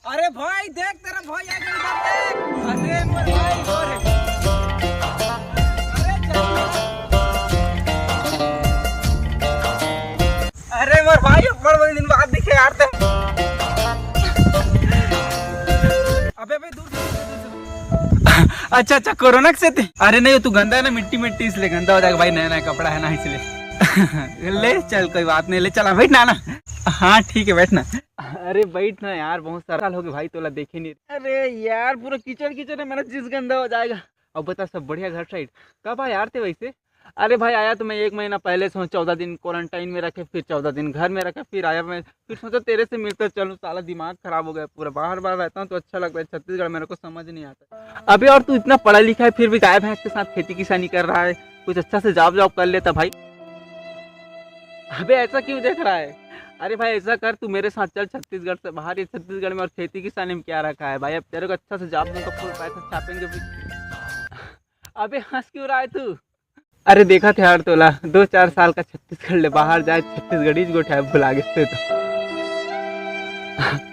अरे भाई देख तेरा भाई आ गया इधर देख। अरे मोर भाई और अरे अरे मोर भाई बड़े दिन बाद दिखे यार ते। अबे भाई दूर से अच्छा अच्छा कोरोना से थे। अरे नहीं तू गंदा है ना, मिट्टी मिट्टी इसलिए गंदा हो जाएगा भाई, नया नया कपड़ा है ना इसलिए। ले चल कोई बात नहीं, ले चला बैठ ना ना। हाँ ठीक है बैठना। अरे बैठ ना यार, बहुत सारा साल हो गए भाई तोला देखे नहीं। अरे यार पूरा कीचड़ कीचड़ है, मेरा जिस गंदा हो जाएगा। अब बता सब बढ़िया घर साइड कब आया यार थे वैसे? अरे भाई आया तो मैं 1 महीना पहले से 14 दिन क्वारंटाइन में रखे, फिर 14 दिन घर में रखे, फिर आया मैं, फिर सोचा तेरे से मिलकर चलूँ। साला दिमाग खराब हो गया पूरा, बाहर बाहर रहता हूँ तो अच्छा लगता है, छत्तीसगढ़ मेरे को समझ नहीं आता। अभी और तू इतना पढ़ा लिखा है फिर भी गाय भैंस के साथ खेती किसानी कर रहा है, कुछ अच्छा से जॉब जॉब कर लेता भाई। अबे ऐसा क्यों देख रहा है? अरे भाई ऐसा कर तू मेरे साथ चल छत्तीसगढ़ से बाहर, ये छत्तीसगढ़ में और खेती किसानी में क्या रखा है भाई। अब तेरे को अच्छा से जॉब दूंगा, फुल पैसा छापेंगे भी। अबे हंस क्यों रहा है तू? अरे देखा था यार तोला 2-4 साल का छत्तीसगढ़ ले बाहर जाए, छत्तीसगढ़ी गोठा भुला गए तो।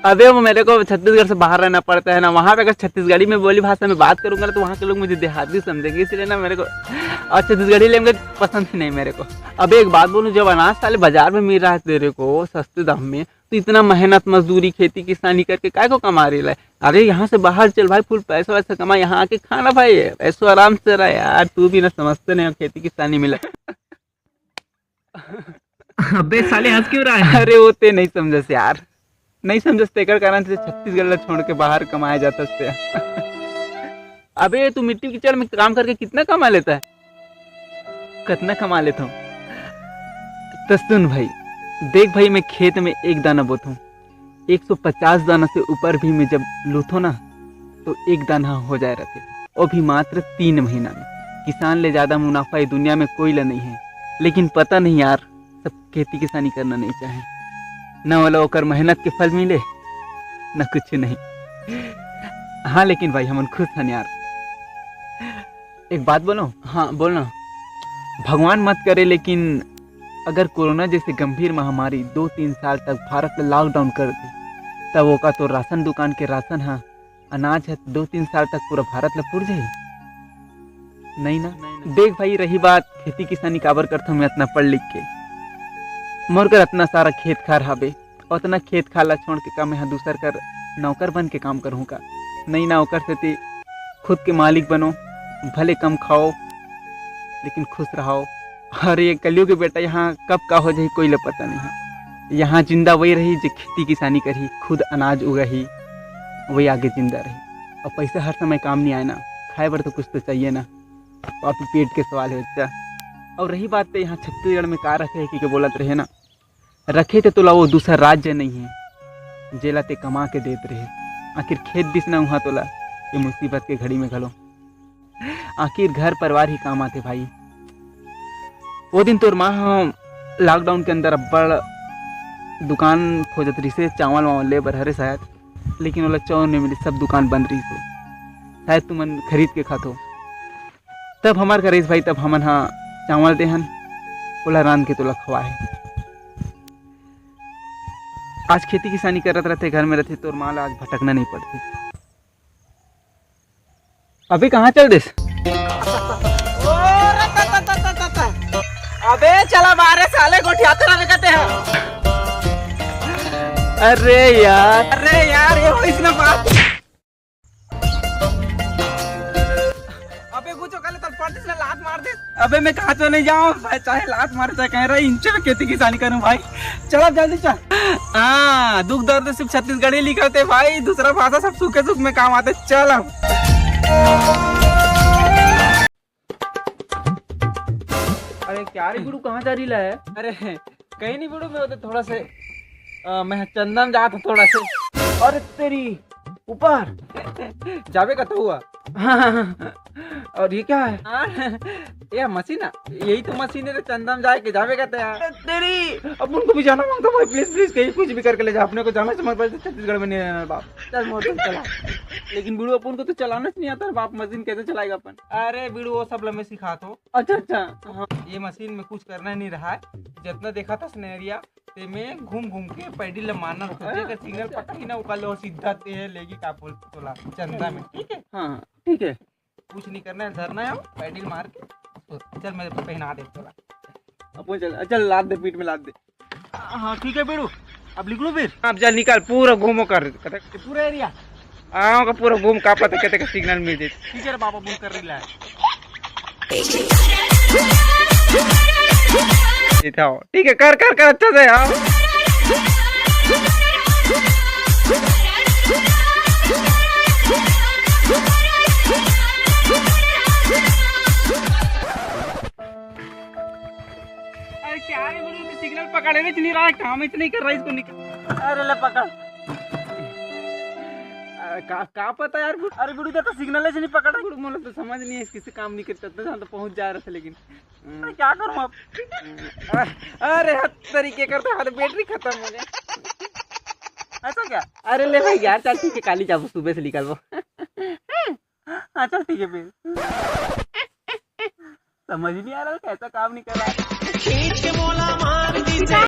अबे वो मेरे को छत्तीसगढ़ से बाहर रहना पड़ता है ना, वहाँ पे अगर छत्तीसगढ़ी में बोली भाषा में बात करूंगा ना तो वहाँ के लोग मुझे देहाती समझेंगे, इसलिए ना मेरे को और छत्तीसगढ़ी लैंग्वेज पसंद ही नहीं मेरे को। अबे एक बात बोलूं, जब अनाज साले बाजार में मिल रहा है तेरे को सस्ते दाम में, तो इतना मेहनत मजदूरी खेती किसानी करके काय को कमा रही है? अरे यहाँ से बाहर चल भाई, फुल पैसा वैसा कमा, यहाँ आके खाना भाई, ऐसो आराम से रहा यार। तू भी ना समझते नहीं खेती किसानी मिला। अबे साले हंस क्यों रहा है? अरे वो ते नहीं समझस यार, नहीं समझस तेकर कारण से छत्तीसगढ़ छोड़ के बाहर कमाया जाता से। अबे तू मिट्टी कीचड़ में काम करके कितना कमा लेता है? कितना कमा लेता हूँ तो सुन भाई, देख भाई मैं खेत में एक दाना बोता हूँ, 150 दाना से ऊपर भी मैं जब लूथो ना तो एक दाना हो जाए रहते, वो भी मात्र 3 महीना में। किसान ले ज्यादा मुनाफा इस दुनिया में कोई ला नहीं है, लेकिन पता नहीं यार सब खेती किसानी करना नहीं चाहे, न वाला होकर मेहनत के फल मिले न कुछ नहीं। हाँ लेकिन भाई हम खुश हैं यार। एक बात बोलो? हाँ बोलना। भगवान मत करे लेकिन अगर कोरोना जैसे गंभीर महामारी 2-3 साल तक भारत में लॉकडाउन कर दी, तब वो का तो राशन दुकान के राशन है, अनाज है, 2-3 साल तक पूरा भारत में पुर जाए नहीं ना। देख भाई रही बात खेती किसानी काबर करता हूँ मैं इतना पढ़ लिख के, मोर कर इतना सारा खेत खार हबे, उतना खेत खाला छोड़ के का मैं दूसर कर नौकर बन के काम करूँ का? नहीं नौकर से खुद के मालिक बनो, भले कम खाओ लेकिन खुश रहो। और ये कलियुग के बेटा यहाँ कब का हो जाए कोई ले पता नहीं। यहाँ जिंदा वही रही जो खेती किसानी करी, खुद अनाज उगाही, वही आगे जिंदा रही। और पैसा हर समय काम नहीं आए ना, खाए बर तो कुछ तो चाहिए ना, आप पेट के सवाल है बच्चा। और रही बात तो यहाँ छत्तीसगढ़ में का रखे कि बोलत रहे ना, रखे थे तोला वो दूसरा राज्य नहीं है जेला ते कमा के देते रहे। आखिर खेत दिस ना हुआ तोला ये मुसीबत के घड़ी में घलो, आखिर घर परिवार ही काम आते भाई। वो दिन तोर माँ लॉकडाउन के अंदर अब्बड़ दुकान खोजत रही से चावल वावल ले बर हरे शायद, लेकिन वाला चावल नहीं मिली, सब दुकान बंद रही से, शायद तुमन खरीद के खातो। तब हमार करेस भाई, तब हमन हाँ चावल देहन बोला रान के तोला खवाए। आज खेती किसानी करत रहते, घर में रहते, तोर माँ आज भटकना नहीं पड़ती। अभी कहाँ चल देस? अबे चला बारे साले गोठियाते रहे कहते हैं। अरे यार ये हो इसने बात। अबे कुछ कल तक पड़ती से लात मार दे। अबे मैं कहाँ तो नहीं जाऊँ भाई, चाहे लात मारे चाहे कह रहा है इंचे में खेती किसानी करूँ भाई। चलो जल्दी चल। हाँ दुख दर्द सिर्फ छत्तीसगढ़ी लिखते भाई, दूसरा भाषा सब सूखे सुख में काम आते। चल अब अरे क्या रे गुरु कहाँ जा रही है? अरे कहीं नहीं गुरु, मैं थोड़ा से मैं चंदन जाता थोड़ा से। अरे तेरी ऊपर जावे का तो हुआ। हाँ, और ये क्या है? ये मशीन है, यही तो मशीन है चंदा में जाए के जावे का यार। तेरी अब उनको भी जाना मांगता भाई, प्लीज प्लीज कहीं कुछ भी करके ले जा, अपने को जाना समझ पाए छत्तीसगढ़ में नहीं रहना बाप। चल मोटर चला। लेकिन बीड़ू अपन को तो चलाना नहीं आता बाप, मशीन कैसे चलाएगा अपन? अरे बीड़ू वो सब लम्बे सिखा तो। अच्छा अच्छा हाँ। ये मशीन में कुछ करना नहीं रहा है, जितना देखा था स्नेरिया ते में घूम घूम के पैडी ल मारना रखा सिग्नल पकड़ी ना उकाल लो सीधा ते लेगी का बोल तोला चंदा में। ठीक है हाँ ठीक है, कुछ नहीं करना है, धरना है पैडी मार के। चल मैं पहना दे तोला, अब चल चल लाद दे, पीठ में लाद दे। हाँ ठीक है बेड़ू, अब निकलो फिर। अब चल निकाल, पूरा घूमो कर पूरा एरिया आओ का पूरा घूम का पता कहते सिग्नल मिल जाए। ठीक है बाबा बोल कर रही है ठीक है, कर कर कर अच्छा से आओ। अरे क्या है बोलो, सिग्नल पकड़े नहीं रहा है, काम इतना ही कर रहा है, इसको निकल। अरे ले पकड़, का पता यार। अरे गुरु तो सिग्नल से नहीं पकड़ा, गुरु मोला तो समझ नहीं है किसी काम नहीं करता तो पहुंच जा रहा था, लेकिन क्या करूं अब। अरे हद तरीके करते हाथ बैटरी खत्म हो गया। ऐसा क्या? अरे ले भाई यार चल ठीक है, काली जाओ सुबह से निकल वो। हाँ चल ठीक है फिर। समझ नहीं आ रहा कैसा काम नहीं कर रहा।